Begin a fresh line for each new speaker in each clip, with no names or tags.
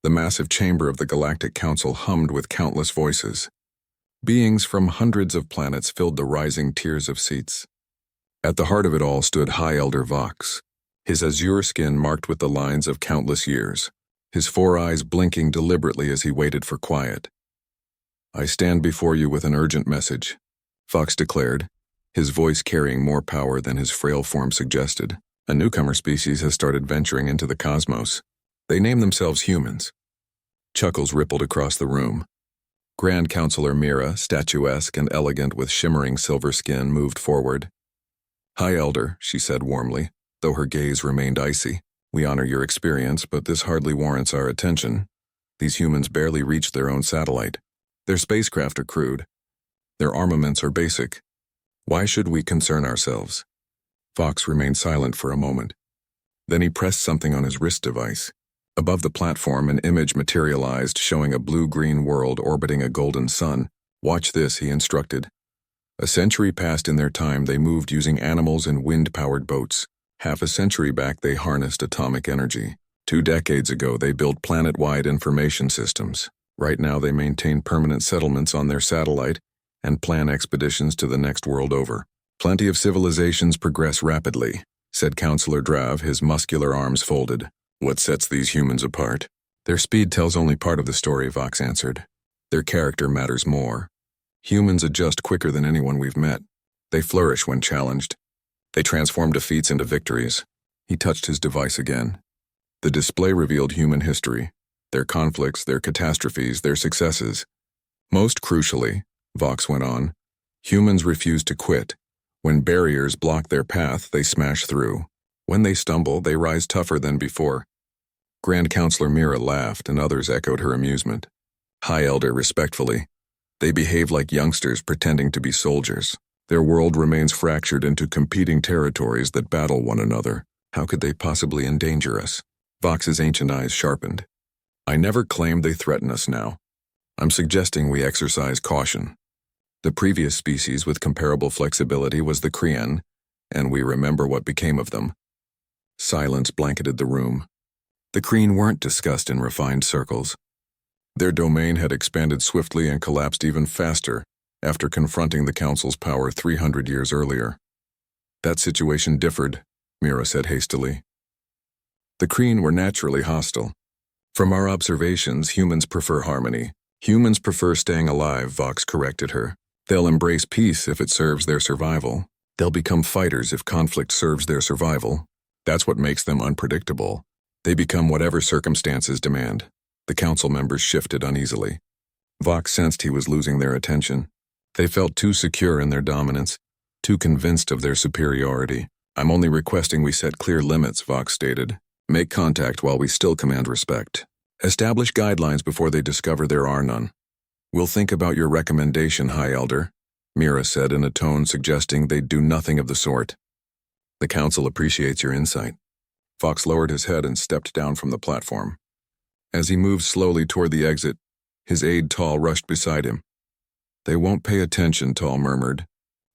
The massive chamber of the Galactic Council hummed with countless voices. Beings from hundreds of planets filled the rising tiers of seats. At the heart of it all stood High Elder Vox, his azure skin marked with the lines of countless years, his 4 eyes blinking deliberately as he waited for quiet. "I stand before you with an urgent message," Vox declared, his voice carrying more power than his frail form suggested. "A newcomer species has started venturing into the cosmos. They name themselves humans." Chuckles rippled across the room. Grand Counselor Mira, statuesque and elegant with shimmering silver skin, moved forward. "High Elder," she said warmly, though her gaze remained icy. "We honor your experience, but this hardly warrants our attention. These humans barely reached their own satellite. Their spacecraft are crude. Their armaments are basic. Why should we concern ourselves?" Vox remained silent for a moment. Then he pressed something on his wrist device. Above the platform, an image materialized showing a blue-green world orbiting a golden sun. "Watch this," he instructed. A century passed in their time. They moved using animals and wind-powered boats. Half a century back, they harnessed atomic energy. 2 decades ago, they built planet-wide information systems. Right now, they maintain permanent settlements on their satellite and plan expeditions to the next world over. "Plenty of civilizations progress rapidly," said Counselor Drav, his muscular arms folded. "What sets these humans apart?" "Their speed tells only part of the story," Vox answered. "Their character matters more. Humans adjust quicker than anyone we've met. They flourish when challenged. They transform defeats into victories." He touched his device again. The display revealed human history, their conflicts, their catastrophes, their successes. "Most crucially," Vox went on, "humans refuse to quit. When barriers block their path, they smash through. When they stumble, they rise tougher than before." Grand Counselor Mira laughed, and others echoed her amusement. "High Elder, respectfully. They behave like youngsters pretending to be soldiers. Their world remains fractured into competing territories that battle one another. How could they possibly endanger us?" Vox's ancient eyes sharpened. "I never claimed they threaten us now. I'm suggesting we exercise caution. The previous species with comparable flexibility was the Krien, and we remember what became of them." Silence blanketed the room. The Krien weren't discussed in refined circles. Their domain had expanded swiftly and collapsed even faster after confronting the Council's power 300 years earlier. "That situation differed," Mira said hastily. "The Krien were naturally hostile. From our observations, humans prefer harmony. Humans prefer staying alive," Vox corrected her. "They'll embrace peace if it serves their survival. They'll become fighters if conflict serves their survival. That's what makes them unpredictable. They become whatever circumstances demand." The council members shifted uneasily. Vox sensed he was losing their attention. They felt too secure in their dominance, too convinced of their superiority. "I'm only requesting we set clear limits," Vox stated. "Make contact while we still command respect. Establish guidelines before they discover there are none." "We'll think about your recommendation, High Elder," Mira said in a tone suggesting they'd do nothing of the sort. "The council appreciates your insight." Vox lowered his head and stepped down from the platform. As he moved slowly toward the exit, his aide Tall rushed beside him. "They won't pay attention," Tall murmured.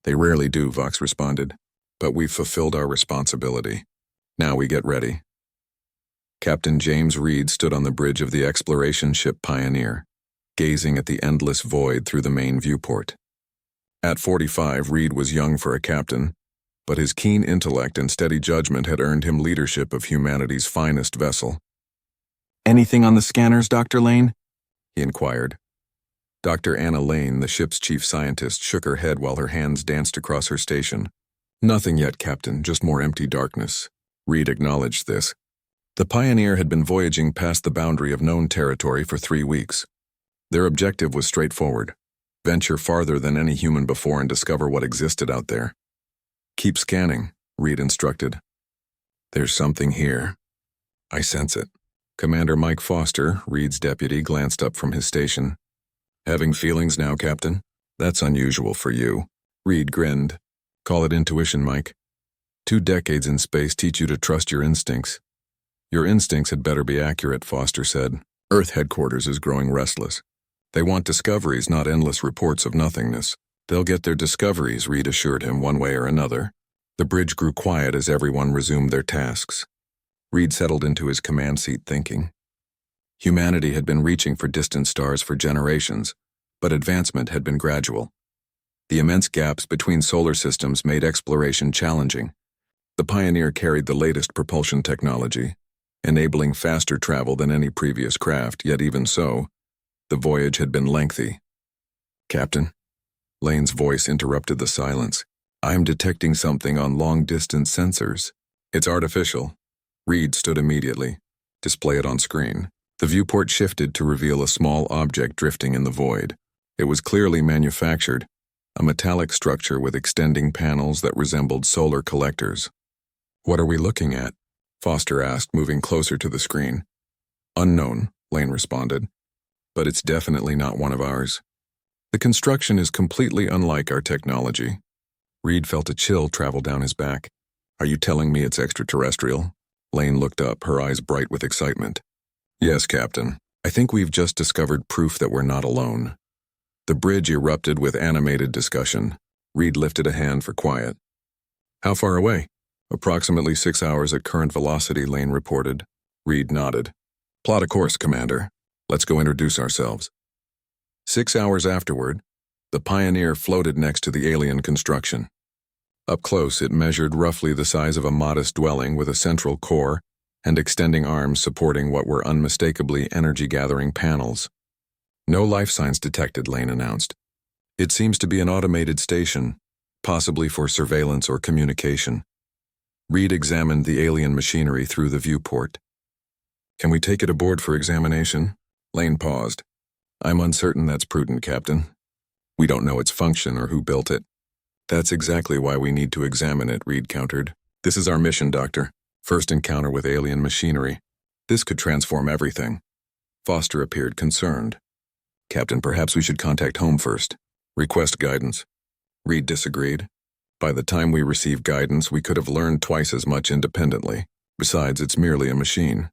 "They rarely do," Vox responded. "But we've fulfilled our responsibility. Now we get ready." Captain James Reed stood on the bridge of the exploration ship Pioneer, gazing at the endless void through the main viewport. At 45, Reed was young for a captain, but his keen intellect and steady judgment had earned him leadership of humanity's finest vessel. "Anything on the scanners, Dr. Lane?" he inquired. Dr. Anna Lane, the ship's chief scientist, shook her head while her hands danced across her station. "Nothing yet, Captain, just more empty darkness." Reed acknowledged this. The Pioneer had been voyaging past the boundary of known territory for 3 weeks. Their objective was straightforward: venture farther than any human before and discover what existed out there. "Keep scanning," Reed instructed. "There's something here. I sense it." Commander Mike Foster, Reed's deputy, glanced up from his station. "Having feelings now, Captain? That's unusual for you." Reed grinned. "Call it intuition, Mike. 2 decades in space teach you to trust your instincts." "Your instincts had better be accurate," Foster said. "Earth headquarters is growing restless. They want discoveries, not endless reports of nothingness." "They'll get their discoveries," Reed assured him, one way or another. The bridge grew quiet as everyone resumed their tasks. Reed settled into his command seat thinking. Humanity had been reaching for distant stars for generations, but advancement had been gradual. The immense gaps between solar systems made exploration challenging. The Pioneer carried the latest propulsion technology, enabling faster travel than any previous craft, yet even so, the voyage had been lengthy. "Captain?" Lane's voice interrupted the silence. "I'm detecting something on long-distance sensors." "It's artificial." Reed stood immediately. "Display it on screen." The viewport shifted to reveal a small object drifting in the void. It was clearly manufactured, a metallic structure with extending panels that resembled solar collectors. "What are we looking at?" Foster asked, moving closer to the screen. "Unknown," Lane responded. "But it's definitely not one of ours. The construction is completely unlike our technology." Reed felt a chill travel down his back. "Are you telling me it's extraterrestrial?" Lane looked up, her eyes bright with excitement. "Yes, Captain. I think we've just discovered proof that we're not alone." The bridge erupted with animated discussion. Reed lifted a hand for quiet. "How far away?" "Approximately 6 hours at current velocity," Lane reported. Reed nodded. "Plot a course, Commander. Let's go introduce ourselves." 6 hours afterward, the Pioneer floated next to the alien construction. Up close, it measured roughly the size of a modest dwelling with a central core and extending arms supporting what were unmistakably energy-gathering panels. "No life signs detected," Lane announced. "It seems to be an automated station, possibly for surveillance or communication." Reed examined the alien machinery through the viewport. "Can we take it aboard for examination?" Lane paused. "I'm uncertain that's prudent, Captain. We don't know its function or who built it." "That's exactly why we need to examine it," Reed countered. "This is our mission, Doctor. First encounter with alien machinery. This could transform everything." Foster appeared concerned. "Captain, perhaps we should contact home first. Request guidance." Reed disagreed. "By the time we receive guidance, we could have learned twice as much independently. Besides, it's merely a machine."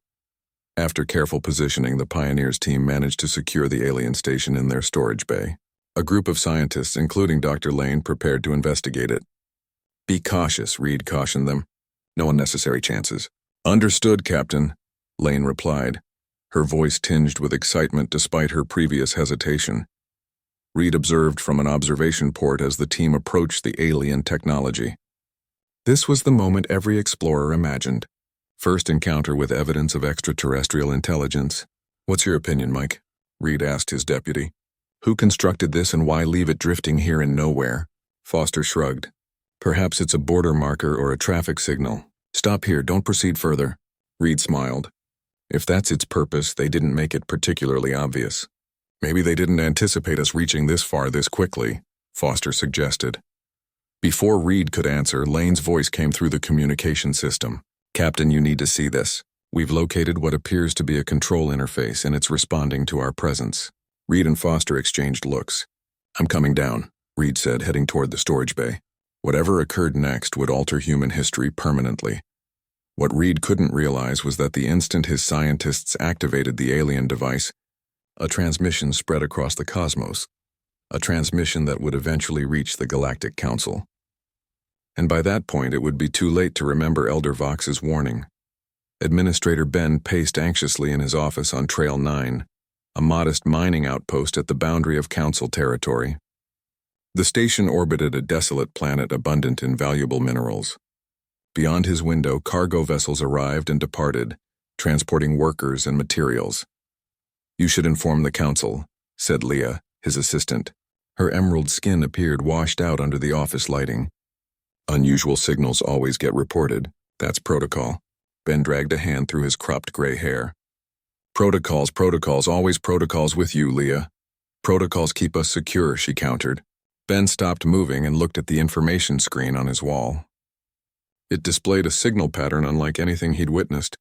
After careful positioning, the Pioneers team managed to secure the alien station in their storage bay. A group of scientists, including Dr. Lane, prepared to investigate it. "Be cautious," Reed cautioned them. "No unnecessary chances." "Understood, Captain," Lane replied, her voice tinged with excitement despite her previous hesitation. Reed observed from an observation port as the team approached the alien technology. This was the moment every explorer imagined. First encounter with evidence of extraterrestrial intelligence. "What's your opinion, Mike?" Reed asked his deputy. "Who constructed this and why leave it drifting here in nowhere?" Foster shrugged. "Perhaps it's a border marker or a traffic signal. Stop here, don't proceed further." Reed smiled. "If that's its purpose, they didn't make it particularly obvious." "Maybe they didn't anticipate us reaching this far this quickly," Foster suggested. Before Reed could answer, Lane's voice came through the communication system. "Captain, you need to see this. We've located what appears to be a control interface, and it's responding to our presence." Reed and Foster exchanged looks. "I'm coming down," Reed said, heading toward the storage bay. Whatever occurred next would alter human history permanently. What Reed couldn't realize was that the instant his scientists activated the alien device, a transmission spread across the cosmos, a transmission that would eventually reach the Galactic Council. And by that point, it would be too late to remember Elder Vox's warning. Administrator Ben paced anxiously in his office on Trail 9, a modest mining outpost at the boundary of Council territory. The station orbited a desolate planet abundant in valuable minerals. Beyond his window, cargo vessels arrived and departed, transporting workers and materials. "You should inform the Council," said Leah, his assistant. Her emerald skin appeared washed out under the office lighting. "Unusual signals always get reported. That's protocol." Ben dragged a hand through his cropped gray hair. Protocols, always protocols with you, Leah." "Protocols keep us secure," she countered. Ben stopped moving and looked at the information screen on his wall. It displayed a signal pattern unlike anything he'd witnessed.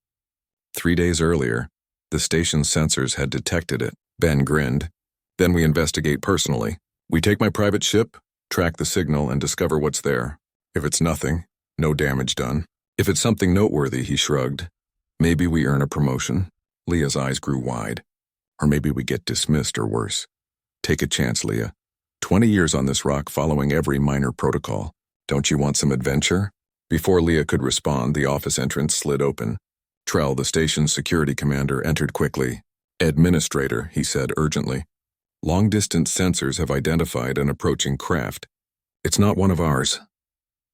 3 days earlier, the station's sensors had detected it. Ben grinned. "Then we investigate personally. We take my private ship, track the signal, and discover what's there. If it's nothing, no damage done. If it's something noteworthy," he shrugged, "maybe we earn a promotion." Leah's eyes grew wide. "Or maybe we get dismissed or worse. Take a chance, Leah. 20 years on this rock following every minor protocol. Don't you want some adventure?" Before Leah could respond, the office entrance slid open. Trell, the station's security commander, entered quickly. Administrator, he said urgently. Long-distance sensors have identified an approaching craft. It's not one of ours.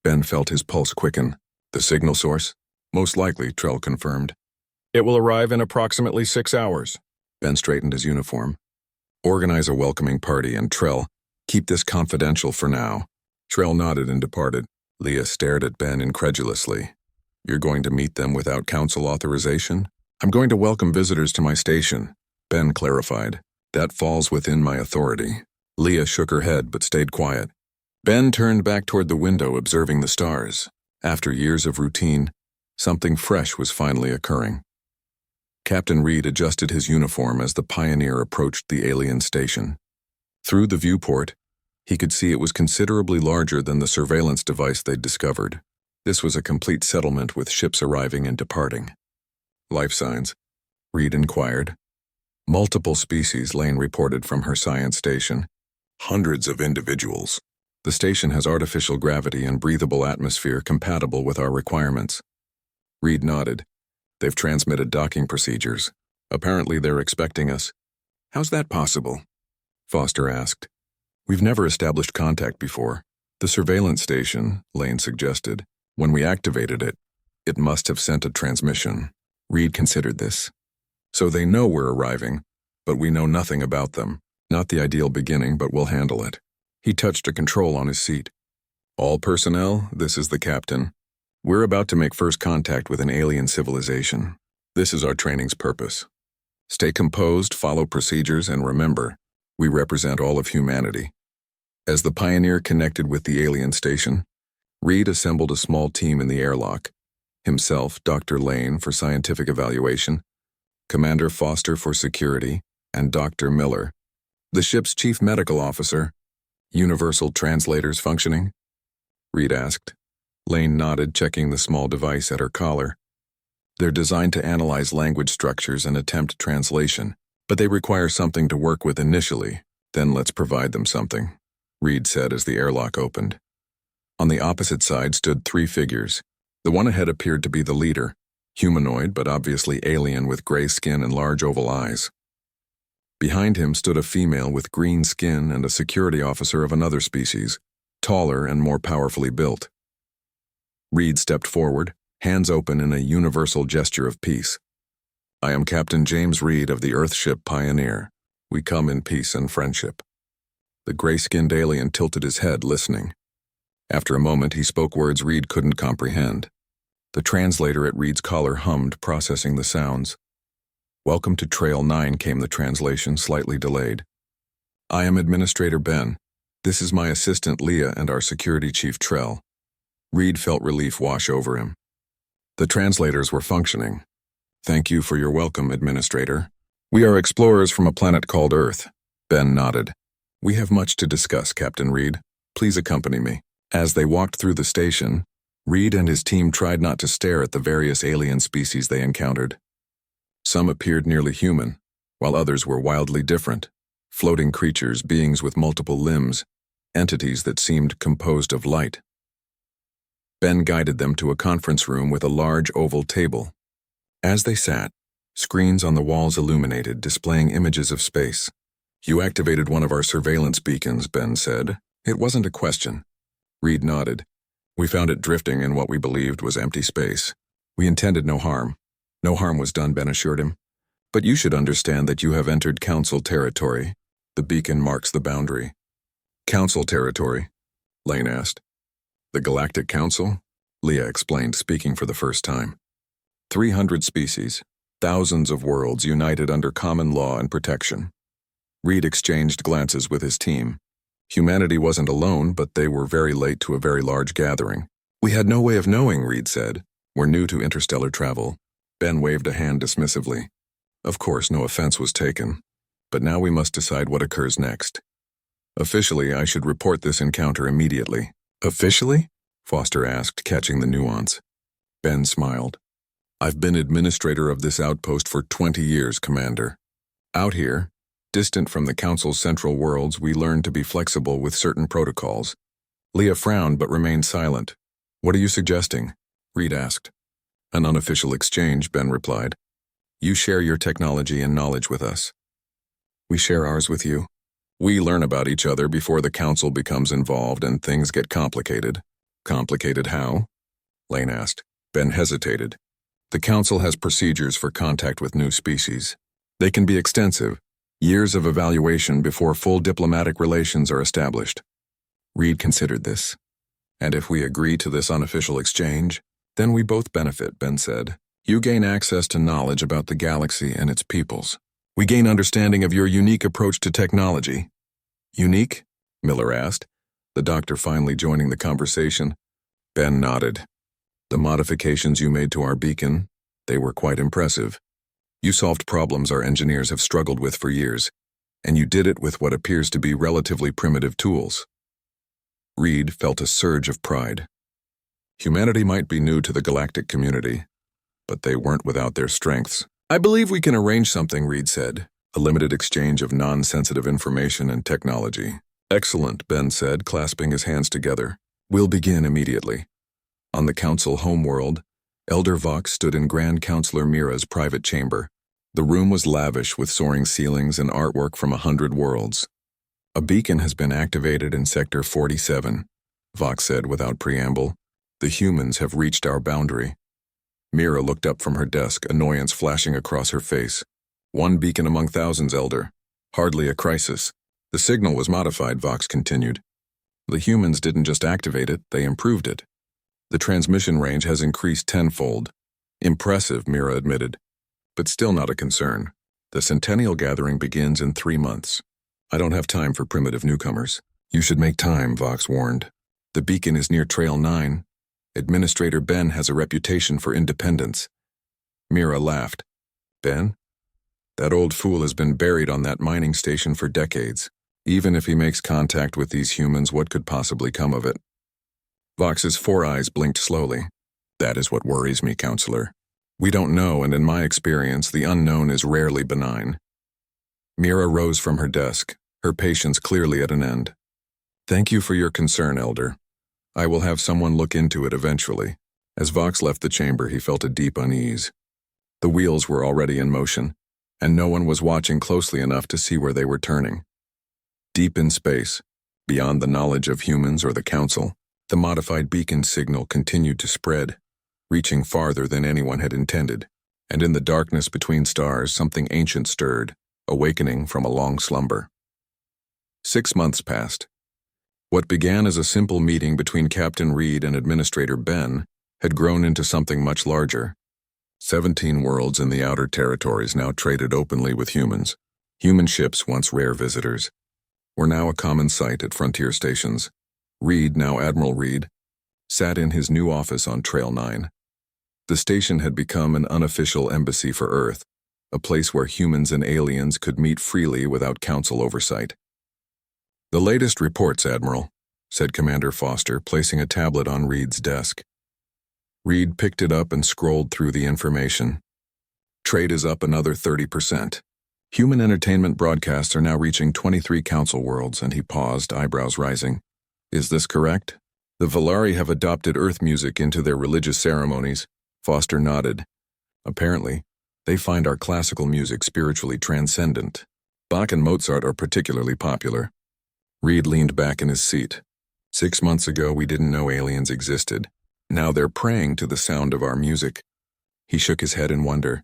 Ben felt his pulse quicken. The signal source? Most likely, Trell confirmed. It will arrive in approximately 6 hours. Ben straightened his uniform. Organize a welcoming party, and Trell, keep this confidential for now. Trell nodded and departed. Leah stared at Ben incredulously. You're going to meet them without council authorization? I'm going to welcome visitors to my station, Ben clarified. That falls within my authority. Leah shook her head but stayed quiet. Ben turned back toward the window, observing the stars. After years of routine, something fresh was finally occurring. Captain Reed adjusted his uniform as the Pioneer approached the alien station. Through the viewport, he could see it was considerably larger than the surveillance device they'd discovered. This was a complete settlement with ships arriving and departing. Life signs? Reed inquired. Multiple species, Lane reported from her science station. Hundreds of individuals. The station has artificial gravity and breathable atmosphere compatible with our requirements. Reed nodded. They've transmitted docking procedures. Apparently they're expecting us. How's that possible? Foster asked. We've never established contact before. The surveillance station, Lane suggested. When we activated it, it must have sent a transmission. Reed considered this. So they know we're arriving, but we know nothing about them. Not the ideal beginning, but we'll handle it. He touched a control on his seat. All personnel, this is the captain. We're about to make first contact with an alien civilization. This is our training's purpose. Stay composed, follow procedures, and remember, we represent all of humanity. As the Pioneer connected with the alien station, Reed assembled a small team in the airlock. Himself, Dr. Lane for scientific evaluation, Commander Foster for security, and Dr. Miller, the ship's chief medical officer. Universal translators functioning? Reed asked. Lane nodded, checking the small device at her collar. They're designed to analyze language structures and attempt translation, but they require something to work with initially. Then let's provide them something, Reed said as the airlock opened. On the opposite side stood 3 figures. The one ahead appeared to be the leader, humanoid but obviously alien with gray skin and large oval eyes. Behind him stood a female with green skin and a security officer of another species, taller and more powerfully built. Reed stepped forward, hands open in a universal gesture of peace. I am Captain James Reed of the Earthship Pioneer. We come in peace and friendship. The gray-skinned alien tilted his head, listening. After a moment, he spoke words Reed couldn't comprehend. The translator at Reed's collar hummed, processing the sounds. Welcome to Trail 9, came the translation, slightly delayed. I am Administrator Ben. This is my assistant Leah and our security chief Trell. Reed felt relief wash over him. The translators were functioning. Thank you for your welcome, Administrator. We are explorers from a planet called Earth. Ben nodded. We have much to discuss, Captain Reed. Please accompany me. As they walked through the station, Reed and his team tried not to stare at the various alien species they encountered. Some appeared nearly human, while others were wildly different. Floating creatures, beings with multiple limbs, entities that seemed composed of light. Ben guided them to a conference room with a large oval table. As they sat, screens on the walls illuminated, displaying images of space. You activated one of our surveillance beacons, Ben said. It wasn't a question. Reed nodded. We found it drifting in what we believed was empty space. We intended no harm. No harm was done, Ben assured him. But you should understand that you have entered Council territory. The beacon marks the boundary. Council territory? Lane asked. The Galactic Council? Leah explained, speaking for the first time. 300 species, thousands of worlds united under common law and protection. Reed exchanged glances with his team. Humanity wasn't alone, but they were very late to a very large gathering. We had no way of knowing, Reed said. We're new to interstellar travel. Ben waved a hand dismissively. Of course, no offense was taken. But now we must decide what occurs next. Officially, I should report this encounter immediately. Officially? Foster asked, catching the nuance. Ben smiled. I've been administrator of this outpost for 20 years, Commander. Out here, distant from the Council's central worlds, we learned to be flexible with certain protocols. Leah frowned but remained silent. What are you suggesting? Reed asked. An unofficial exchange, Ben replied. You share your technology and knowledge with us. We share ours with you. We learn about each other before the Council becomes involved and things get complicated. Complicated how? Lane asked. Ben hesitated. The Council has procedures for contact with new species. They can be extensive, years of evaluation before full diplomatic relations are established. Reed considered this. And if we agree to this unofficial exchange, then we both benefit, Ben said. You gain access to knowledge about the galaxy and its peoples. We gain understanding of your unique approach to technology. Unique? Miller asked, the doctor finally joining the conversation. Ben nodded. The modifications you made to our beacon, they were quite impressive. You solved problems our engineers have struggled with for years, and you did it with what appears to be relatively primitive tools. Reed felt a surge of pride. Humanity might be new to the galactic community, but they weren't without their strengths. I believe we can arrange something, Reed said. A limited exchange of non-sensitive information and technology. Excellent, Ben said, clasping his hands together. We'll begin immediately. On the Council homeworld, Elder Vox stood in Grand Counselor Mira's private chamber. The room was lavish with soaring ceilings and artwork from 100 worlds. A beacon has been activated in Sector 47, Vox said without preamble. The humans have reached our boundary. Mira looked up from her desk, annoyance flashing across her face. One beacon among thousands, Elder. Hardly a crisis. The signal was modified, Vox continued. The humans didn't just activate it, they improved it. The transmission range has increased tenfold. Impressive, Mira admitted, but still not a concern. The Centennial Gathering begins in 3 months. I don't have time for primitive newcomers. You should make time, Vox warned. The beacon is near Trail 9. Administrator Ben has a reputation for independence. Mira laughed. Ben? That old fool has been buried on that mining station for decades. Even if he makes contact with these humans, what could possibly come of it? Vox's 4 eyes blinked slowly. That is what worries me, Counselor. We don't know, and in my experience, the unknown is rarely benign. Mira rose from her desk, her patience clearly at an end. Thank you for your concern, Elder. I will have someone look into it eventually. As Vox left the chamber, he felt a deep unease. The wheels were already in motion, and no one was watching closely enough to see where they were turning. Deep in space, beyond the knowledge of humans or the Council, the modified beacon signal continued to spread, reaching farther than anyone had intended, and in the darkness between stars something ancient stirred, awakening from a long slumber. 6 months passed. What began as a simple meeting between Captain Reed and Administrator Ben had grown into something much larger. 17 worlds in the outer territories now traded openly with humans. Human ships, once rare visitors, were now a common sight at frontier stations. Reed, now Admiral Reed, sat in his new office on Trail 9. The station had become an unofficial embassy for Earth, a place where humans and aliens could meet freely without Council oversight. The latest reports, Admiral, said Commander Foster, placing a tablet on Reed's desk. Reed picked it up and scrolled through the information. Trade is up another 30%. Human entertainment broadcasts are now reaching 23 Council worlds, and he paused, eyebrows rising. Is this correct? The Valari have adopted Earth music into their religious ceremonies. Foster nodded. Apparently, they find our classical music spiritually transcendent. Bach and Mozart are particularly popular. Reed leaned back in his seat. 6 months ago, we didn't know aliens existed. Now they're praying to the sound of our music. He shook his head in wonder.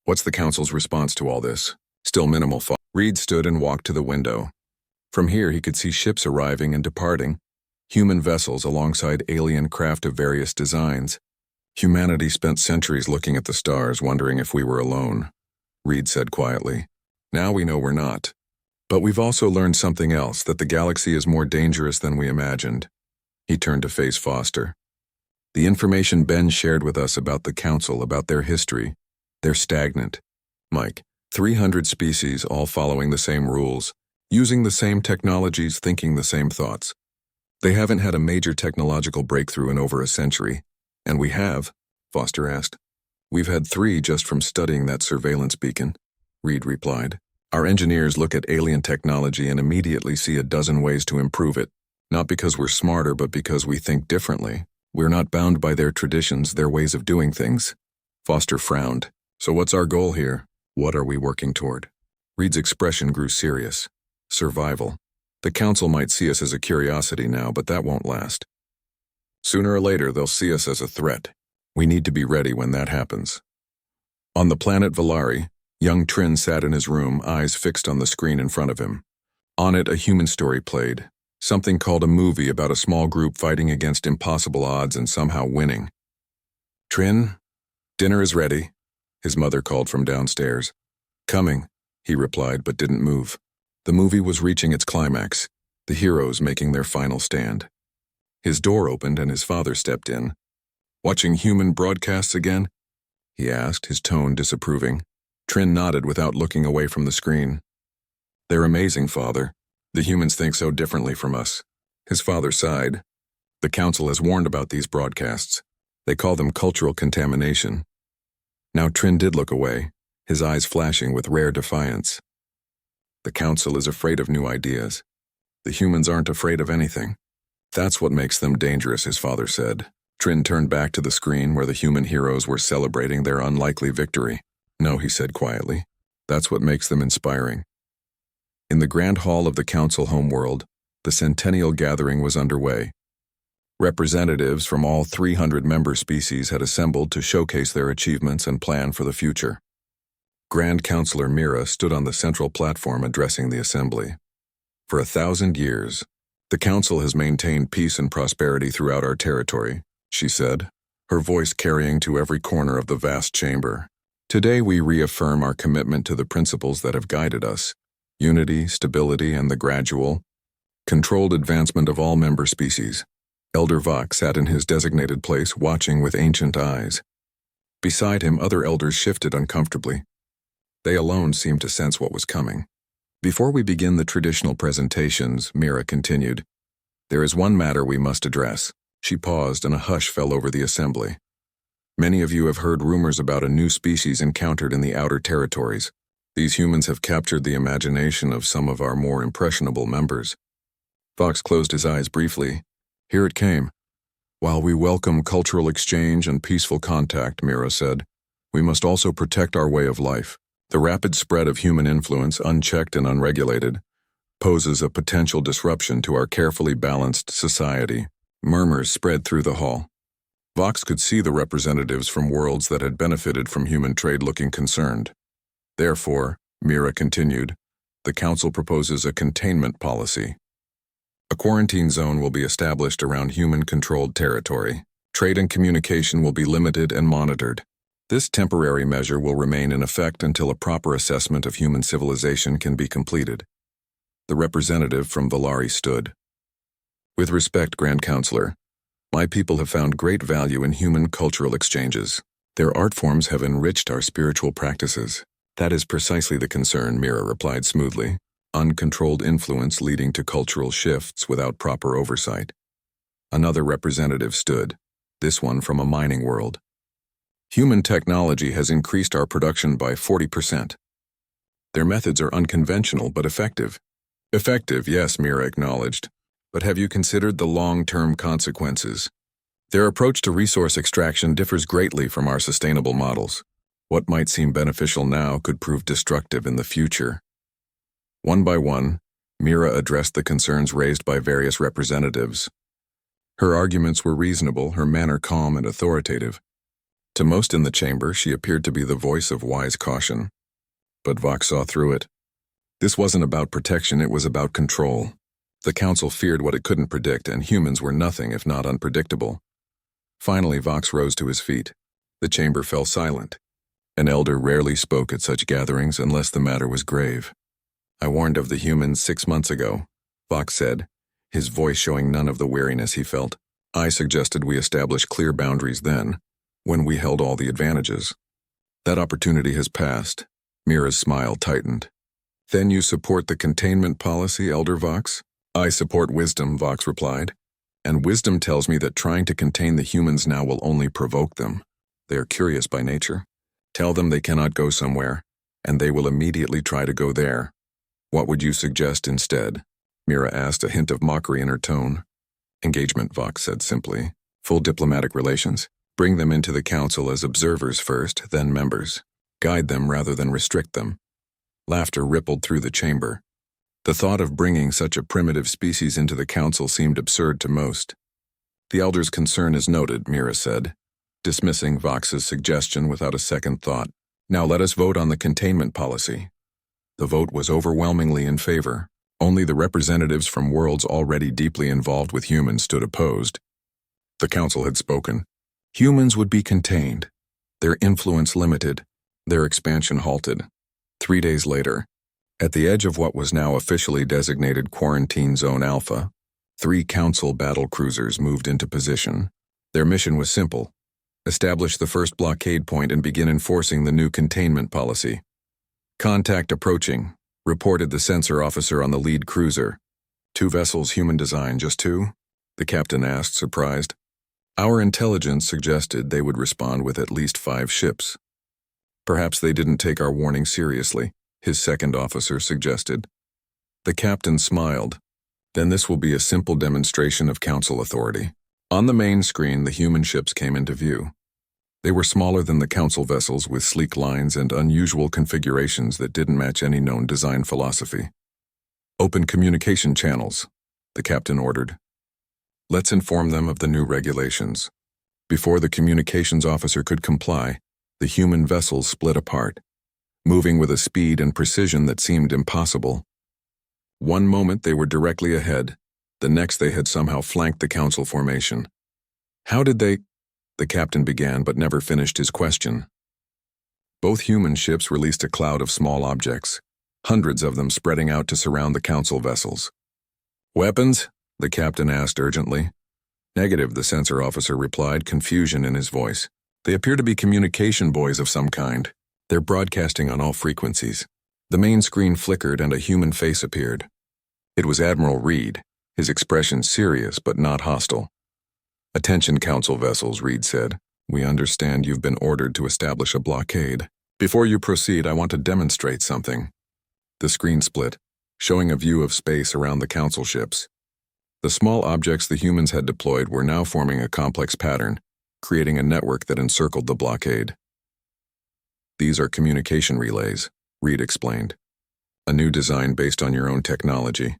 What's the Council's response to all this? Still minimal. Reed stood and walked to the window. From here, he could see ships arriving and departing, human vessels alongside alien craft of various designs. Humanity spent centuries looking at the stars, wondering if we were alone, Reed said quietly. Now we know we're not. But we've also learned something else, that the galaxy is more dangerous than we imagined. He turned to face Foster. The information Ben shared with us about the Council, about their history, they're stagnant. Mike, 300 species all following the same rules, using the same technologies, thinking the same thoughts. They haven't had a major technological breakthrough in over a century. And we have, Foster asked. We've had 3 just from studying that surveillance beacon, Reed replied. Our engineers look at alien technology and immediately see a dozen ways to improve it, not because we're smarter, but because we think differently. We're not bound by their traditions, their ways of doing things. Foster frowned. So what's our goal here? What are we working toward? Reed's expression grew serious. Survival. The Council might see us as a curiosity now, but that won't last. Sooner or later, they'll see us as a threat. We need to be ready when that happens. On the planet Valari, young Trin sat in his room, eyes fixed on the screen in front of him. On it, a human story played, something called a movie about a small group fighting against impossible odds and somehow winning. "Trin, dinner is ready," his mother called from downstairs. "Coming," he replied, but didn't move. The movie was reaching its climax, the heroes making their final stand. His door opened and his father stepped in. "Watching human broadcasts again?" he asked, his tone disapproving. Trin nodded without looking away from the screen. "They're amazing, Father. The humans think so differently from us." His father sighed. "The Council has warned about these broadcasts. They call them cultural contamination." Now Trin did look away, his eyes flashing with rare defiance. "The Council is afraid of new ideas. The humans aren't afraid of anything. That's what makes them dangerous," his father said. Trin turned back to the screen where the human heroes were celebrating their unlikely victory. "No," he said quietly. "That's what makes them inspiring." In the grand hall of the Council homeworld, the Centennial Gathering was underway. Representatives from all 300 member species had assembled to showcase their achievements and plan for the future. Grand Counselor Mira stood on the central platform addressing the assembly. "For 1,000 years, the Council has maintained peace and prosperity throughout our territory," she said, her voice carrying to every corner of the vast chamber. "Today we reaffirm our commitment to the principles that have guided us: unity, stability, and the gradual, controlled advancement of all member species." Elder Vox sat in his designated place, watching with ancient eyes. Beside him, other elders shifted uncomfortably. They alone seemed to sense what was coming. "Before we begin the traditional presentations," Mira continued, "there is one matter we must address." She paused and a hush fell over the assembly. "Many of you have heard rumors about a new species encountered in the outer territories. These humans have captured the imagination of some of our more impressionable members." Vox closed his eyes briefly. "Here it came. While we welcome cultural exchange and peaceful contact," Mira said, "we must also protect our way of life. The rapid spread of human influence, unchecked and unregulated, poses a potential disruption to our carefully balanced society." Murmurs spread through the hall. Vox could see the representatives from worlds that had benefited from human trade looking concerned. "Therefore," Mira continued, "the Council proposes a containment policy. A quarantine zone will be established around human-controlled territory. Trade and communication will be limited and monitored. This temporary measure will remain in effect until a proper assessment of human civilization can be completed." The representative from Valari stood. "With respect, Grand Counselor, my people have found great value in human cultural exchanges. Their art forms have enriched our spiritual practices." "That is precisely the concern," Mira replied smoothly. "Uncontrolled influence leading to cultural shifts without proper oversight." Another representative stood, this one from a mining world. "Human technology has increased our production by 40%. Their methods are unconventional but effective." "Effective, yes," Mira acknowledged. "But have you considered the long-term consequences? Their approach to resource extraction differs greatly from our sustainable models. What might seem beneficial now could prove destructive in the future." One by one, Mira addressed the concerns raised by various representatives. Her arguments were reasonable, her manner calm and authoritative. To most in the chamber, she appeared to be the voice of wise caution. But Vox saw through it. This wasn't about protection, it was about control. The Council feared what it couldn't predict, and humans were nothing if not unpredictable. Finally, Vox rose to his feet. The chamber fell silent. An elder rarely spoke at such gatherings unless the matter was grave. "I warned of the humans 6 months ago," Vox said, his voice showing none of the weariness he felt. "I suggested we establish clear boundaries then, when we held all the advantages. That opportunity has passed." Mira's smile tightened. "Then you support the containment policy, Elder Vox?" "I support wisdom," Vox replied. "And wisdom tells me that trying to contain the humans now will only provoke them. They are curious by nature. Tell them they cannot go somewhere, and they will immediately try to go there. What would you suggest instead?" Mira asked, a hint of mockery in her tone. "Engagement," Vox said simply. "Full diplomatic relations. Bring them into the Council as observers first, then members. guide them rather than restrict them. Laughter rippled through the chamber. The thought of bringing such a primitive species into the council seemed absurd to most. The Elder's concern is noted, Mira said, dismissing Vox's suggestion without a second thought. Now let us vote on the containment policy. The vote was overwhelmingly in favor. Only the representatives from worlds already deeply involved with humans stood opposed. The council had spoken. Humans would be contained, their influence limited, their expansion halted. 3 days later, at the edge of what was now officially designated Quarantine Zone Alpha, 3 council battle cruisers moved into position. Their mission was simple: establish the first blockade point and begin enforcing the new containment policy. Contact approaching, reported the sensor officer on the lead cruiser. 2 vessels, human design, just 2? The captain asked, surprised. Our intelligence suggested they would respond with at least 5 ships. Perhaps they didn't take our warning seriously, his second officer suggested. The captain smiled. Then this will be a simple demonstration of council authority. On the main screen, the human ships came into view. They were smaller than the council vessels, with sleek lines and unusual configurations that didn't match any known design philosophy. Open communication channels, the captain ordered. Let's inform them of the new regulations. Before the communications officer could comply, the human vessels split apart, moving with a speed and precision that seemed impossible. One moment they were directly ahead, the next they had somehow flanked the council formation. How did they? The captain began but never finished his question. Both human ships released a cloud of small objects, hundreds of them spreading out to surround the council vessels. Weapons? The captain asked urgently. Negative, the sensor officer replied, confusion in his voice. They appear to be communication buoys of some kind. They're broadcasting on all frequencies. The main screen flickered and a human face appeared. It was Admiral Reed, his expression serious but not hostile. Attention, council vessels, Reed said. We understand you've been ordered to establish a blockade. Before you proceed, I want to demonstrate something. The screen split, showing a view of space around the council ships. The small objects the humans had deployed were now forming a complex pattern, creating a network that encircled the blockade. These are communication relays, Reed explained. A new design based on your own technology,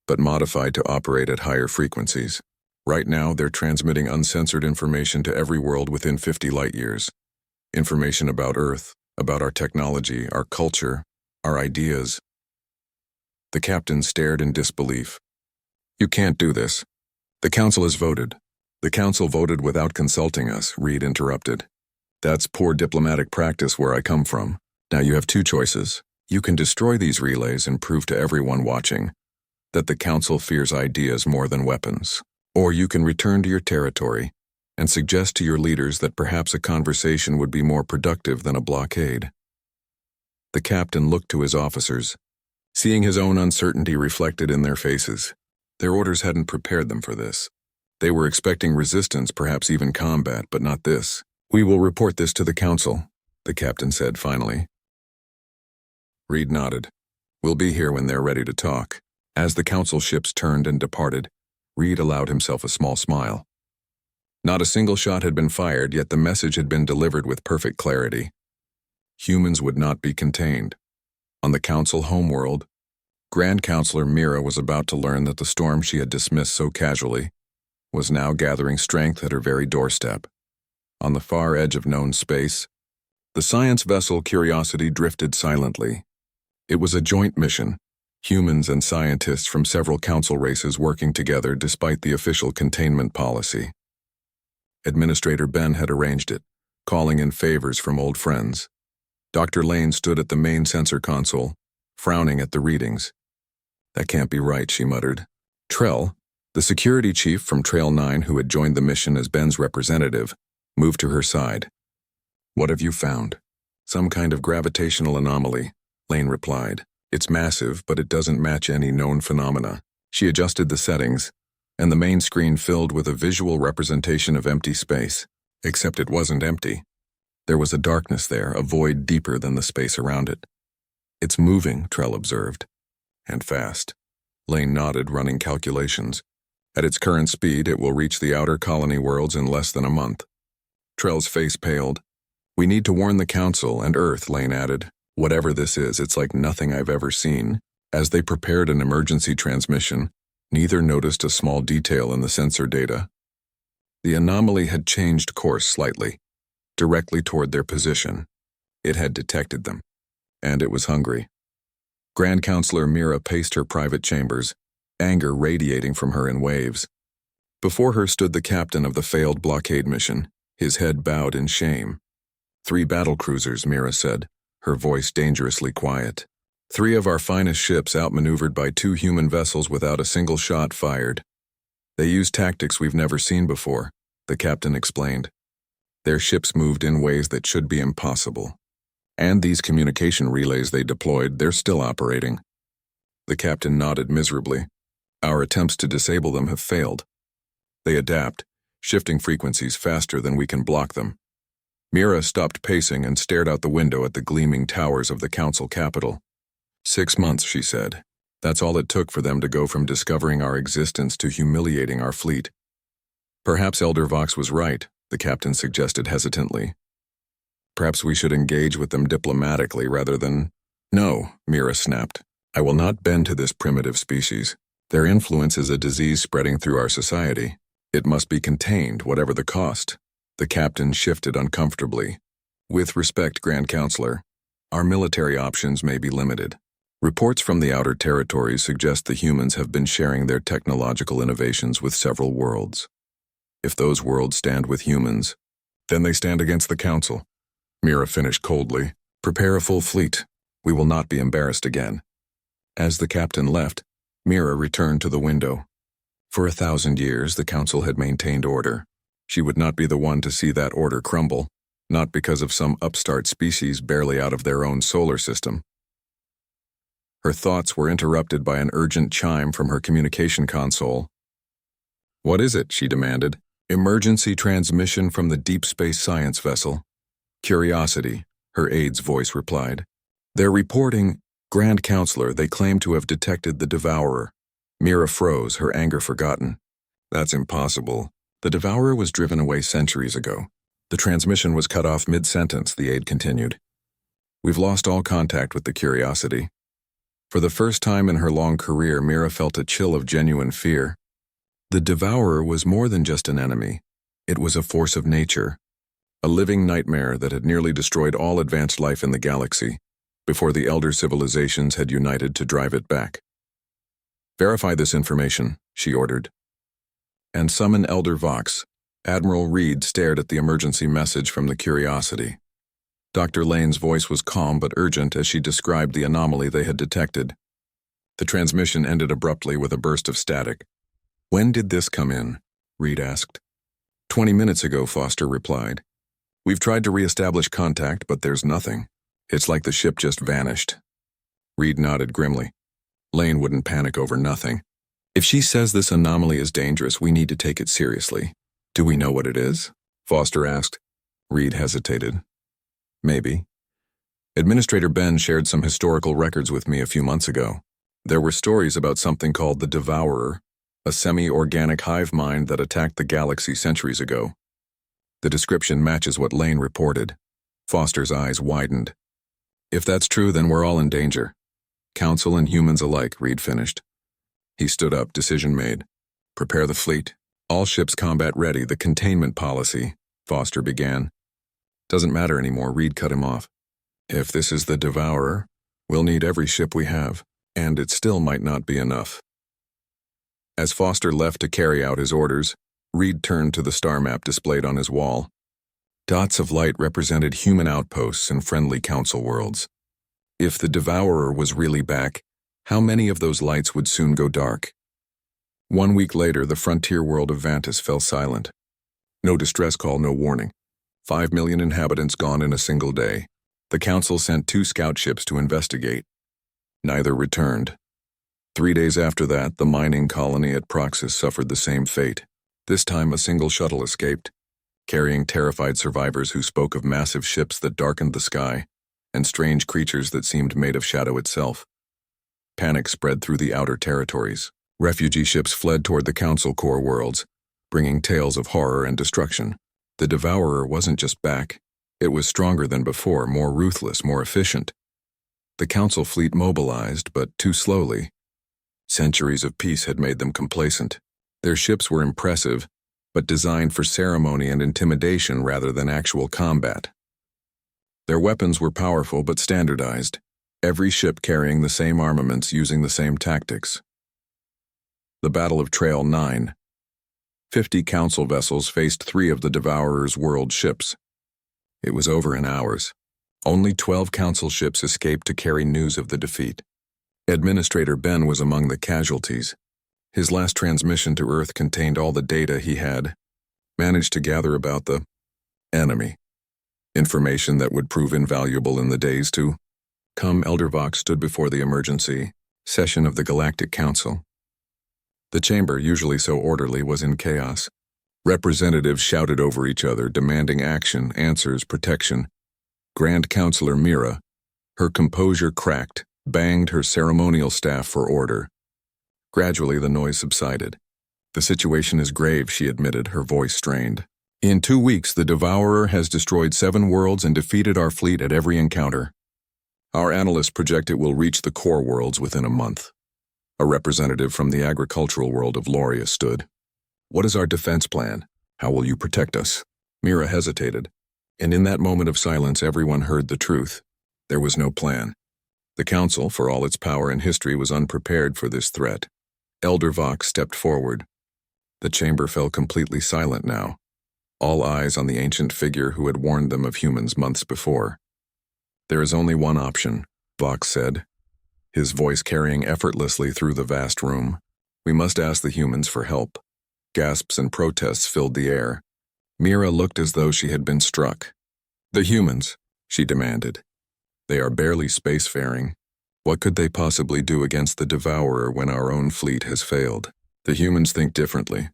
but modified to operate at higher frequencies. Right now, they're transmitting uncensored information to every world within 50 light-years. Information about Earth, about our technology, our culture, our ideas. The captain stared in disbelief. You can't do this. The council has voted. The council voted without consulting us, Reed interrupted. That's poor diplomatic practice where I come from. Now you have 2 choices. You can destroy these relays and prove to everyone watching that the council fears ideas more than weapons. Or you can return to your territory and suggest to your leaders that perhaps a conversation would be more productive than a blockade. The captain looked to his officers, seeing his own uncertainty reflected in their faces. Their orders hadn't prepared them for this. They were expecting resistance, perhaps even combat, but not this. We will report this to the council, the captain said finally. Reed nodded. We'll be here when they're ready to talk. As the council ships turned and departed, Reed allowed himself a small smile. Not a single shot had been fired, yet the message had been delivered with perfect clarity. Humans would not be contained. On the council homeworld, Grand Counselor Mira was about to learn that the storm she had dismissed so casually was now gathering strength at her very doorstep. On the far edge of known space, the science vessel Curiosity drifted silently. It was a joint mission, humans and scientists from several council races working together despite the official containment policy. Administrator Ben had arranged it, calling in favors from old friends. Dr. Lane stood at the main sensor console, frowning at the readings. That can't be right, she muttered. Trell, the security chief from Trail 9 who had joined the mission as Ben's representative, moved to her side. What have you found? Some kind of gravitational anomaly, Lane replied. It's massive, but it doesn't match any known phenomena. She adjusted the settings, and the main screen filled with a visual representation of empty space, except it wasn't empty. There was a darkness there, a void deeper than the space around it. It's moving, Trell observed. And fast. Lane nodded, running calculations. At its current speed, it will reach the outer colony worlds in less than a month. Trell's face paled. We need to warn the Council and Earth, Lane added. Whatever this is, it's like nothing I've ever seen. As they prepared an emergency transmission, neither noticed a small detail in the sensor data. The anomaly had changed course slightly, directly toward their position. It had detected them, and it was hungry. Grand Counselor Mira paced her private chambers, anger radiating from her in waves. Before her stood the captain of the failed blockade mission, his head bowed in shame. 3 battlecruisers, Mira said, her voice dangerously quiet. 3 of our finest ships outmaneuvered by 2 human vessels without a single shot fired. They used tactics we've never seen before, the captain explained. Their ships moved in ways that should be impossible. And these communication relays they deployed, they're still operating. The captain nodded miserably. Our attempts to disable them have failed. They adapt, shifting frequencies faster than we can block them. Mira stopped pacing and stared out the window at the gleaming towers of the council capital. 6 months, she said. That's all it took for them to go from discovering our existence to humiliating our fleet. Perhaps Elder Vox was right, the captain suggested hesitantly. Perhaps we should engage with them diplomatically rather than— No, Mira snapped. I will not bend to this primitive species. Their influence is a disease spreading through our society. It must be contained, whatever the cost. The captain shifted uncomfortably. With respect, Grand Counselor, our military options may be limited. Reports from the outer territories suggest the humans have been sharing their technological innovations with several worlds. If those worlds stand with humans, then they stand against the Council. Mira finished coldly. Prepare a full fleet. We will not be embarrassed again. As the captain left, Mira returned to the window. For 1,000 years, the Council had maintained order. She would not be the one to see that order crumble, not because of some upstart species barely out of their own solar system. Her thoughts were interrupted by an urgent chime from her communication console. What is it? She demanded. Emergency transmission from the Deep Space Science vessel. Curiosity, her aide's voice replied. They're reporting, Grand Counselor, they claim to have detected the Devourer. Mira froze, her anger forgotten. That's impossible. The Devourer was driven away centuries ago. The transmission was cut off mid-sentence, the aide continued. We've lost all contact with the Curiosity. For the first time in her long career, Mira felt a chill of genuine fear. The Devourer was more than just an enemy. It was a force of nature, a living nightmare that had nearly destroyed all advanced life in the galaxy, before the elder civilizations had united to drive it back. Verify this information, she ordered. And summon Elder Vox. Admiral Reed stared at the emergency message from the Curiosity. Dr. Lane's voice was calm but urgent as she described the anomaly they had detected. The transmission ended abruptly with a burst of static. When did this come in? Reed asked. 20 minutes ago, Foster replied. We've tried to re-establish contact, but there's nothing. It's like the ship just vanished. Reed nodded grimly. Lane wouldn't panic over nothing. If she says this anomaly is dangerous, we need to take it seriously. Do we know what it is? Foster asked. Reed hesitated. Maybe. Administrator Ben shared some historical records with me a few months ago. There were stories about something called the Devourer, a semi-organic hive mind that attacked the galaxy centuries ago. The description matches what Lane reported. Foster's eyes widened. If that's true, then we're all in danger. Council and humans alike, Reed finished. He stood up, decision made. Prepare the fleet. All ships combat ready, the containment policy, Foster began. Doesn't matter anymore, Reed cut him off. If this is the Devourer, we'll need every ship we have, and it still might not be enough. As Foster left to carry out his orders, Reed turned to the star map displayed on his wall. Dots of light represented human outposts and friendly council worlds. If the Devourer was really back, how many of those lights would soon go dark? 1 week later, the frontier world of Vantis fell silent. No distress call, no warning. 5 million inhabitants gone in a single day. The council sent 2 scout ships to investigate. Neither returned. 3 days after that, the mining colony at Proxus suffered the same fate. This time, a single shuttle escaped, carrying terrified survivors who spoke of massive ships that darkened the sky and strange creatures that seemed made of shadow itself. Panic spread through the outer territories. Refugee ships fled toward the Council core worlds, bringing tales of horror and destruction. The Devourer wasn't just back, It was stronger than before, more ruthless, more efficient. The Council fleet mobilized, but too slowly. Centuries of peace had made them complacent. Their ships were impressive, but designed for ceremony and intimidation rather than actual combat. Their weapons were powerful but standardized, every ship carrying the same armaments using the same tactics. The Battle of Trail 9. 50 Council vessels faced 3 of the Devourer's world ships. It was over in hours. Only 12 Council ships escaped to carry news of the defeat. Administrator Ben was among the casualties. His last transmission to Earth contained all the data he had managed to gather about the enemy. Information that would prove invaluable in the days to come. Elder Vox stood before the emergency session of the Galactic Council. The chamber, usually so orderly, was in chaos. Representatives shouted over each other, demanding action, answers, protection. Grand Counselor Mira, her composure cracked, banged her ceremonial staff for order. Gradually, the noise subsided. "The situation is grave," she admitted, her voice strained. "In 2 weeks, the Devourer has destroyed 7 worlds and defeated our fleet at every encounter. Our analysts project it will reach the core worlds within a month." A representative from the agricultural world of Loria stood. "What is our defense plan? How will you protect us?" Mira hesitated, and in that moment of silence everyone heard the truth. There was no plan. The Council, for all its power and history, was unprepared for this threat. Elder Vox stepped forward. The chamber fell completely silent now, all eyes on the ancient figure who had warned them of humans months before. "There is only one option," Vox said, his voice carrying effortlessly through the vast room. "We must ask the humans for help." Gasps and protests filled the air. Mira looked as though she had been struck. "The humans," she demanded. "They are barely spacefaring. What could they possibly do against the Devourer when our own fleet has failed?" "The humans think differently,"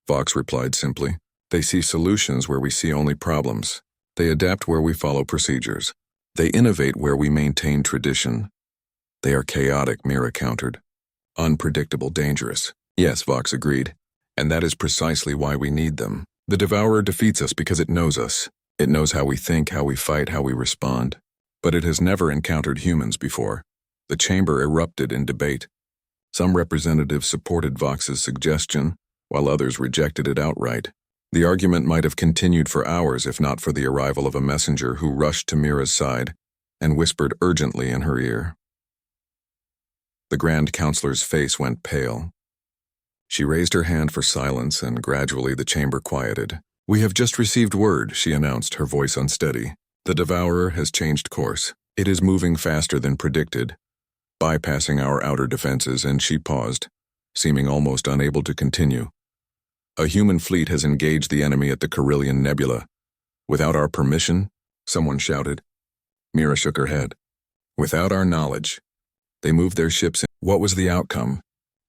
Vox replied simply. "They see solutions where we see only problems. They adapt where we follow procedures. They innovate where we maintain tradition." "They are chaotic," Mira countered. "Unpredictable, dangerous." "Yes," Vox agreed. "And that is precisely why we need them. The Devourer defeats us because it knows us. It knows how we think, how we fight, how we respond. But it has never encountered humans before." The chamber erupted in debate. Some representatives supported Vox's suggestion, while others rejected it outright. The argument might have continued for hours if not for the arrival of a messenger who rushed to Mira's side and whispered urgently in her ear. The Grand Counselor's face went pale. She raised her hand for silence, and gradually the chamber quieted. "We have just received word," she announced, her voice unsteady. "The Devourer has changed course. It is moving faster than predicted, bypassing our outer defenses," and she paused, seeming almost unable to continue. "A human fleet has engaged the enemy at the Carillion Nebula. Without our permission?" someone shouted. Mira shook her head. "Without our knowledge. They moved their ships in." "What was the outcome?"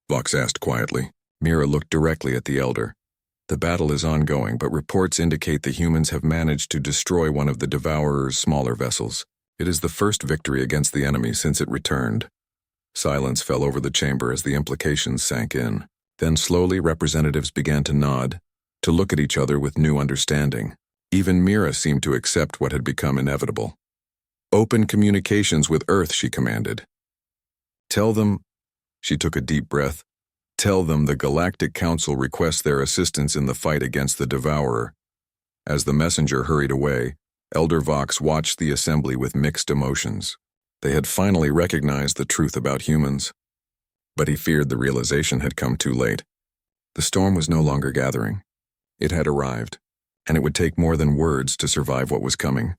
Vox asked quietly. Mira looked directly at the Elder. "The battle is ongoing, but reports indicate the humans have managed to destroy one of the Devourer's smaller vessels. It is the first victory against the enemy since it returned." Silence fell over the chamber as the implications sank in. Then slowly representatives began to nod, to look at each other with new understanding. Even Mira seemed to accept what had become inevitable. "Open communications with Earth," she commanded. "Tell them," she took a deep breath, "tell them the Galactic Council requests their assistance in the fight against the Devourer." As the messenger hurried away, Elder Vox watched the assembly with mixed emotions. They had finally recognized the truth about humans, but he feared the realization had come too late. The storm was no longer gathering. It had arrived, and it would take more than words to survive what was coming.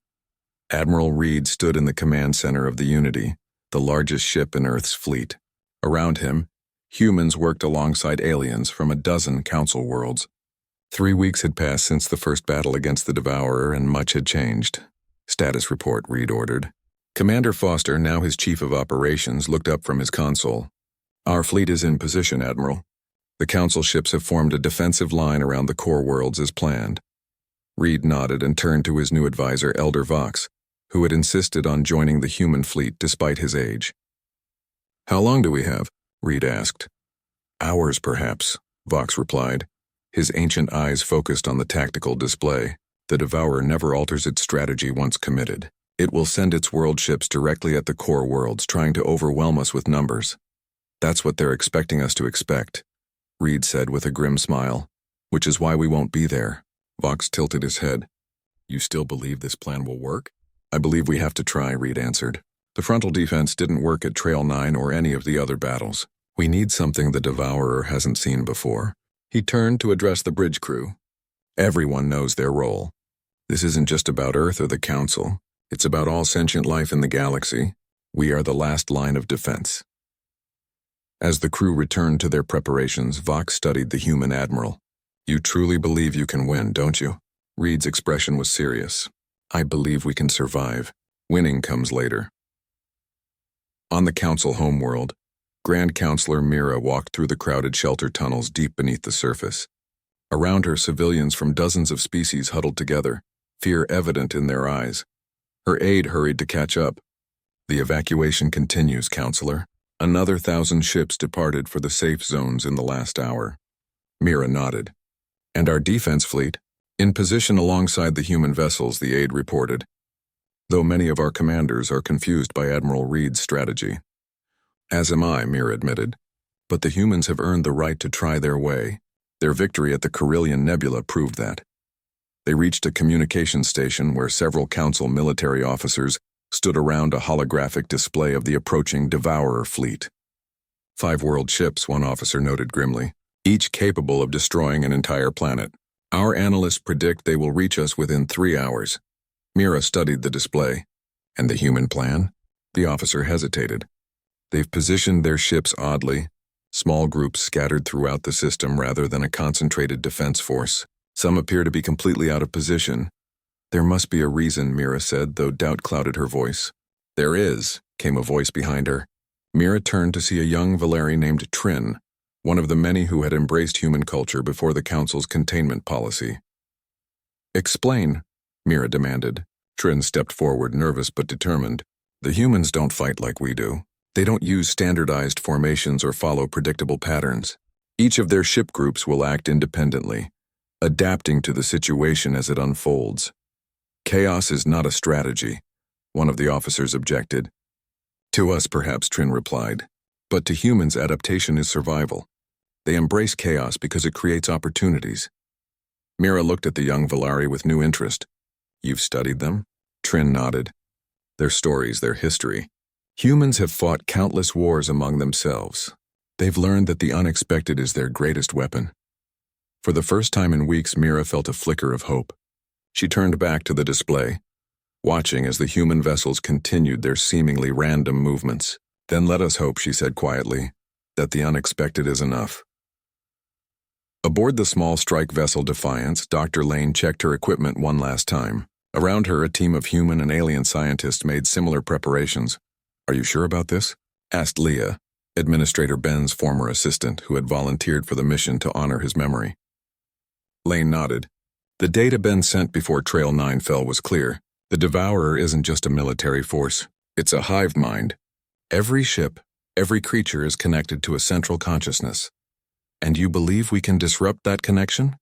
Admiral Reed stood in the command center of the Unity, the largest ship in Earth's fleet. Around him, humans worked alongside aliens from a dozen council worlds. 3 weeks had passed since the first battle against the Devourer, and much had changed. "Status report," Reed ordered. Commander Foster, now his chief of operations, looked up from his console. "Our fleet is in position, Admiral. The council ships have formed a defensive line around the core worlds as planned." Reed nodded and turned to his new advisor, Elder Vox, who had insisted on joining the human fleet despite his age. "How long do we have?" Reed asked. "Hours, perhaps," Vox replied, his ancient eyes focused on the tactical display. The Devourer never alters its strategy once committed. It will send its world ships directly at the core worlds, trying to overwhelm us with numbers. That's what they're expecting us to expect, Reed said with a grim smile. Which is why we won't be there. Vox tilted his head. You still believe this plan will work? I believe we have to try, Reed answered. The frontal defense didn't work at Trail 9 or any of the other battles. We need something the Devourer hasn't seen before. He turned to address the bridge crew. Everyone knows their role. This isn't just about Earth or the Council. It's about all sentient life in the galaxy. We are the last line of defense. As the crew returned to their preparations, Vox studied the human admiral. You truly believe you can win, don't you? Reed's expression was serious. I believe we can survive. Winning comes later. On the Council homeworld, Grand Counselor Mira walked through the crowded shelter tunnels deep beneath the surface. Around her, civilians from dozens of species huddled together, fear evident in their eyes. Her aide hurried to catch up. The evacuation continues, Counselor. Another 1,000 ships departed for the safe zones in the last hour. Mira nodded. And our defense fleet? In position alongside the human vessels, the aide reported. Though many of our commanders are confused by Admiral Reed's strategy. As am I, Mira admitted. But the humans have earned the right to try their way. Their victory at the Carillion Nebula proved that. They reached a communications station where several Council military officers stood around a holographic display of the approaching Devourer fleet. 5 world ships, one officer noted grimly, each capable of destroying an entire planet. Our analysts predict they will reach us within 3 hours. Mira studied the display. And the human plan? The officer hesitated. They've positioned their ships oddly, small groups scattered throughout the system rather than a concentrated defense force. Some appear to be completely out of position. There must be a reason, Mira said, though doubt clouded her voice. There is, came a voice behind her. Mira turned to see a young Valeri named Trin, one of the many who had embraced human culture before the Council's containment policy. Explain, Mira demanded. Trin stepped forward, nervous but determined. The humans don't fight like we do. They don't use standardized formations or follow predictable patterns. Each of their ship groups will act independently, adapting to the situation as it unfolds. Chaos is not a strategy, one of the officers objected. To us, perhaps, Trin replied. But to humans, adaptation is survival. They embrace chaos because it creates opportunities. Mira looked at the young Valeri with new interest. You've studied them? Trin nodded. Their stories, their history. Humans have fought countless wars among themselves. They've learned that the unexpected is their greatest weapon. For the first time in weeks, Mira felt a flicker of hope. She turned back to the display, watching as the human vessels continued their seemingly random movements. Then let us hope, she said quietly, that the unexpected is enough. Aboard the small strike vessel Defiance, Dr. Lane checked her equipment one last time. Around her, a team of human and alien scientists made similar preparations. Are you sure about this? Asked Leah, Administrator Ben's former assistant, who had volunteered for the mission to honor his memory. Lane nodded. The data Ben sent before Trail 9 fell was clear. The Devourer isn't just a military force. It's a hive mind. Every ship, every creature is connected to a central consciousness. And you believe we can disrupt that connection?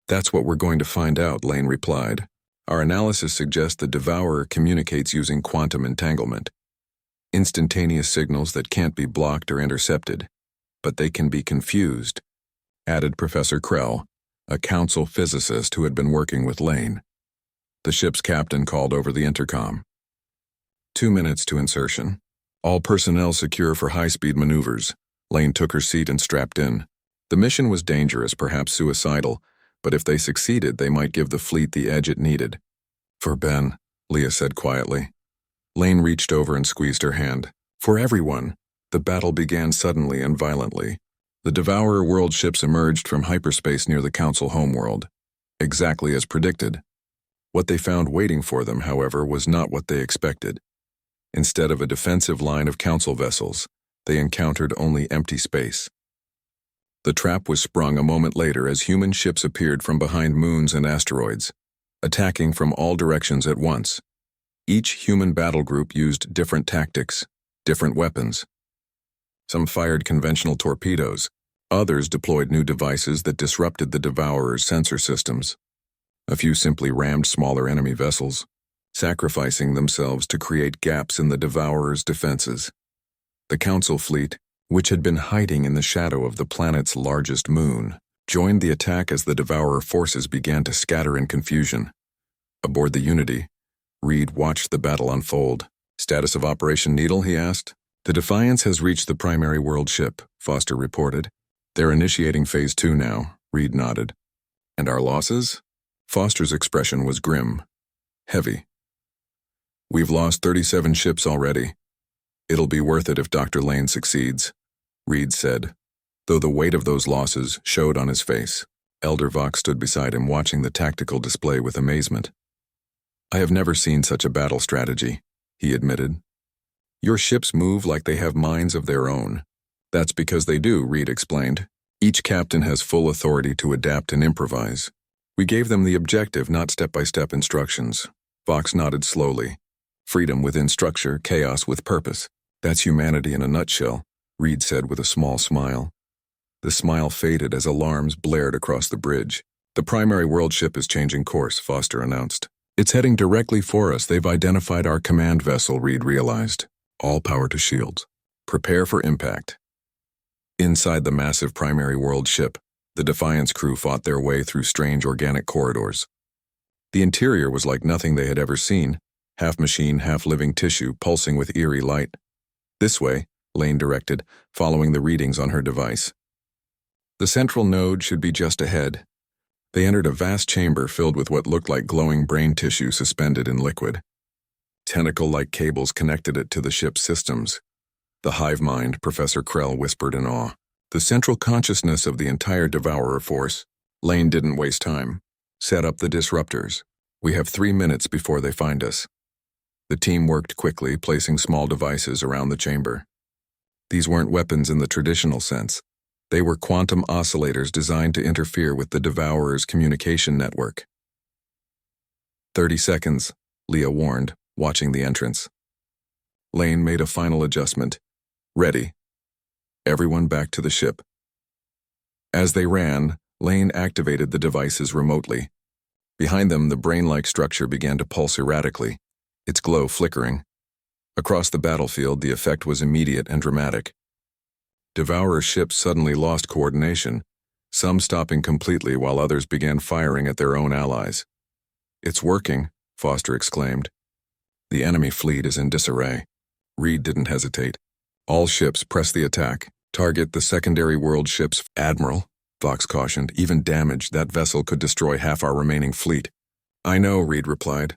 That's what we're going to find out, Lane replied. Our analysis suggests the Devourer communicates using quantum entanglement. Instantaneous signals that can't be blocked or intercepted, but they can be confused, added Professor Krell, a Council physicist who had been working with Lane. The ship's captain called over the intercom. 2 minutes to insertion. All personnel secure for high-speed maneuvers. Lane took her seat and strapped in. The mission was dangerous, perhaps suicidal, but if they succeeded, they might give the fleet the edge it needed. For Ben, Leah said quietly. Lane reached over and squeezed her hand. For everyone. The battle began suddenly and violently. The Devourer world ships emerged from hyperspace near the Council homeworld. Exactly as predicted. What they found waiting for them, however, was not what they expected. Instead of a defensive line of Council vessels, they encountered only empty space. The trap was sprung a moment later as human ships appeared from behind moons and asteroids, attacking from all directions at once. Each human battle group used different tactics, different weapons. Some fired conventional torpedoes, others deployed new devices that disrupted the Devourer's sensor systems. A few simply rammed smaller enemy vessels, sacrificing themselves to create gaps in the Devourer's defenses. The Council fleet, which had been hiding in the shadow of the planet's largest moon, joined the attack as the Devourer forces began to scatter in confusion. Aboard the Unity, Reed watched the battle unfold. "Status of Operation Needle?" he asked. "The Defiance has reached the primary world ship," Foster reported. "They're initiating Phase 2 now," Reed nodded. "And our losses?" Foster's expression was grim. Heavy. "We've lost 37 ships already. It'll be worth it if Dr. Lane succeeds," Reed said, though the weight of those losses showed on his face. Elder Vox stood beside him watching the tactical display with amazement. "I have never seen such a battle strategy," he admitted. "Your ships move like they have minds of their own." "That's because they do," Reed explained. "Each captain has full authority to adapt and improvise. We gave them the objective, not step-by-step instructions." Vox nodded slowly. "Freedom within structure, chaos with purpose. That's humanity in a nutshell," Reed said with a small smile. The smile faded as alarms blared across the bridge. "The primary world ship is changing course," Foster announced. "It's heading directly for us. They've identified our command vessel," Reed realized. "All power to shields. Prepare for impact." Inside the massive primary world ship, the Defiance crew fought their way through strange organic corridors. The interior was like nothing they had ever seen, half machine, half living tissue, pulsing with eerie light. "This way," Lane directed, following the readings on her device. "The central node should be just ahead." They entered a vast chamber filled with what looked like glowing brain tissue suspended in liquid. Tentacle-like cables connected it to the ship's systems. "The hive mind," Professor Krell whispered in awe. "The central consciousness of the entire Devourer force." Lane didn't waste time. "Set up the disruptors. We have 3 minutes before they find us." The team worked quickly, placing small devices around the chamber. These weren't weapons in the traditional sense. They were quantum oscillators designed to interfere with the Devourer's communication network. 30 seconds, Leah warned, watching the entrance. Lane made a final adjustment. "Ready." Everyone back to the ship. As they ran, Lane activated the devices remotely. Behind them, the brain-like structure began to pulse erratically, its glow flickering. Across the battlefield, the effect was immediate and dramatic. Devourer ships suddenly lost coordination, some stopping completely while others began firing at their own allies. "It's working," Foster exclaimed. "The enemy fleet is in disarray." Reed didn't hesitate. "All ships press the attack. Target the secondary world ships." "Admiral," Vox cautioned, "even damaged, that vessel could destroy half our remaining fleet." "I know," Reed replied.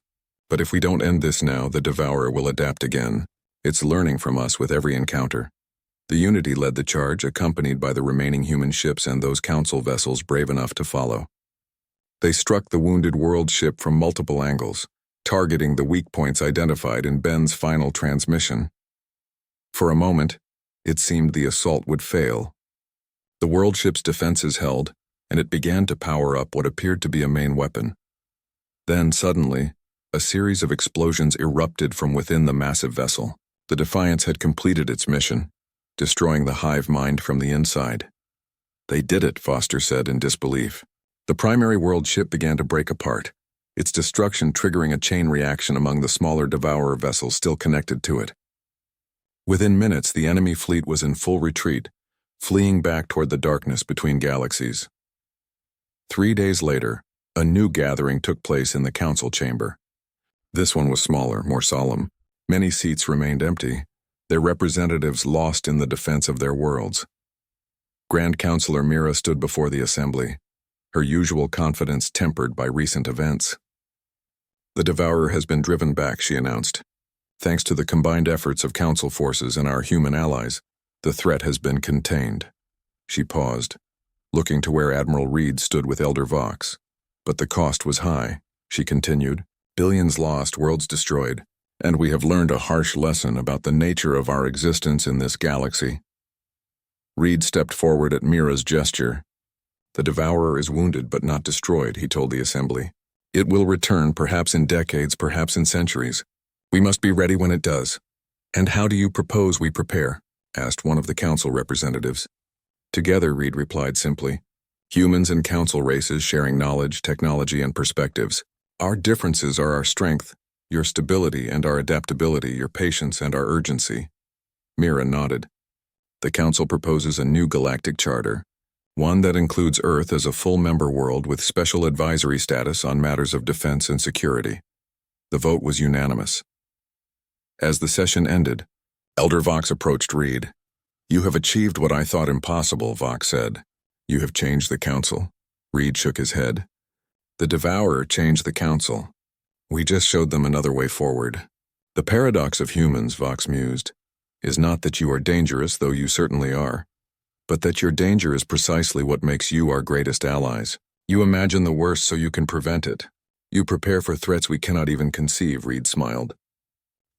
"But if we don't end this now, the Devourer will adapt again. It's learning from us with every encounter." The Unity led the charge, accompanied by the remaining human ships and those Council vessels brave enough to follow. They struck the wounded world ship from multiple angles, targeting the weak points identified in Ben's final transmission. For a moment, it seemed the assault would fail. The world ship's defenses held, and it began to power up what appeared to be a main weapon. Then, suddenly, a series of explosions erupted from within the massive vessel. The Defiance had completed its mission, destroying the hive mind from the inside. "They did it," Foster said in disbelief. The primary world ship began to break apart, its destruction triggering a chain reaction among the smaller Devourer vessels still connected to it. Within minutes, the enemy fleet was in full retreat, fleeing back toward the darkness between galaxies. 3 days later, a new gathering took place in the Council chamber. This one was smaller, more solemn. Many seats remained empty, their representatives lost in the defense of their worlds. Grand Counselor Mira stood before the assembly, her usual confidence tempered by recent events. "The Devourer has been driven back," she announced. "Thanks to the combined efforts of Council forces and our human allies, the threat has been contained." She paused, looking to where Admiral Reed stood with Elder Vox. "But the cost was high," she continued. "Billions lost, worlds destroyed. And we have learned a harsh lesson about the nature of our existence in this galaxy." Reed stepped forward at Mira's gesture. "The Devourer is wounded but not destroyed," he told the assembly. "It will return, perhaps in decades, perhaps in centuries. We must be ready when it does." "And how do you propose we prepare?" asked one of the Council representatives. "Together," Reed replied simply. Humans and council races sharing knowledge, technology, and perspectives. Our differences are our strength, your stability and our adaptability, your patience and our urgency. Mira nodded. The council proposes a new galactic charter, one that includes Earth as a full member world with special advisory status on matters of defense and security. The vote was unanimous. As the session ended, Elder Vox approached Reed. "You have achieved what I thought impossible," Vox said. "You have changed the council." Reed shook his head. "The Devourer changed the council. We just showed them another way forward." "The paradox of humans," Vox mused, "is not that you are dangerous, though you certainly are, but that your danger is precisely what makes you our greatest allies. You imagine the worst so you can prevent it. You prepare for threats we cannot even conceive," Reed smiled.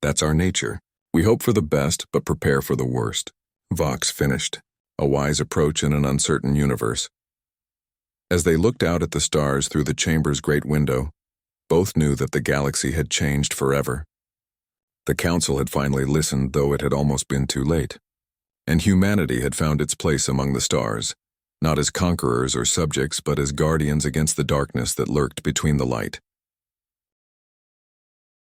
"That's our nature. We hope for the best, but prepare for the worst," Vox finished, a wise approach in an uncertain universe. As they looked out at the stars through the chamber's great window, both knew that the galaxy had changed forever. The council had finally listened, though it had almost been too late. And humanity had found its place among the stars, not as conquerors or subjects, but as guardians against the darkness that lurked between the light